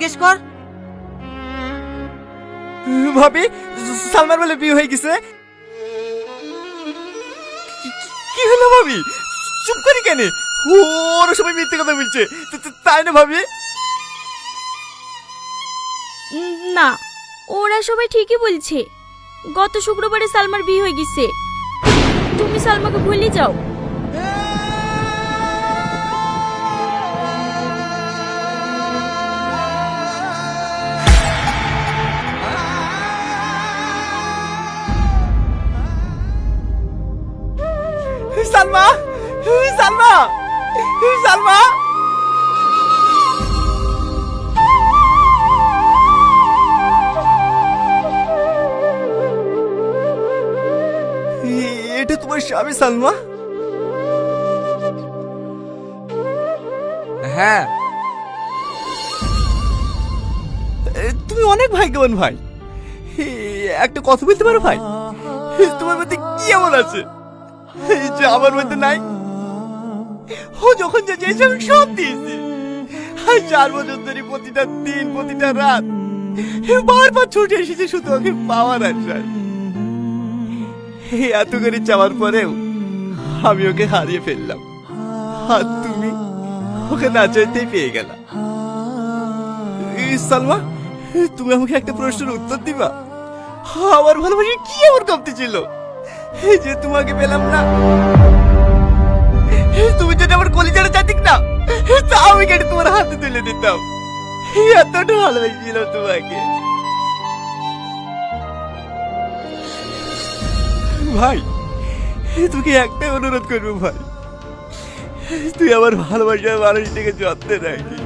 জিজ্ঞেস কর। ভাবি, সালমার বলে বিয়ে হয়ে গেছে। কি হলো ভাবি, চুপ করি কেন? ওরা সবাই মিথ্যে কথা বলছে, তাই না ভাবি? না, ওরা সবাই ঠিকই বলছে। গত শুক্রবারে সালমার বিয়ে হয়ে গেছে। তুমি সালমাকে ভুলে যাও। সালমা, সালমা, সালমা। এটা তোমার স্বামী সালমা? হ্যাঁ। তুমি অনেক ভাগ্যবান ভাই। একটা কথা বলতে পারো ভাই, তোমার মধ্যে কি এমন আছে যে আমার মধ্যে নাই? ও যখন যা চেয়েছে আমি সব দিয়েছি। 4 বছর ধরে প্রতিটা দিন প্রতিটা রাত বারবার ছুটে এসেছে শুধু ওকে পাওয়ার আশায়। এত করে চাওয়ার পরেও আমি ওকে হারিয়ে ফেললাম, আর তুমি ওকে না চাইতেই পেয়ে গেলা। সালমা, তুমি আমাকে একটা প্রশ্নের উত্তর দিবা? আমার ভালোবাসা কি এমন কমতি ছিল যে তোমাকে পেলাম না? তুমি যদি আমার কলিজাটা চাইতিক না, তা আমি কেটে তোমার হাতে তুলে দিতাম। এতটা ভালোবেসেছিল তোমাকে ভাই। তোকে একটাই অনুরোধ করবো ভাই, তুই আমার ভালোবাসার মানুষটাকে যত্নে রাখিস।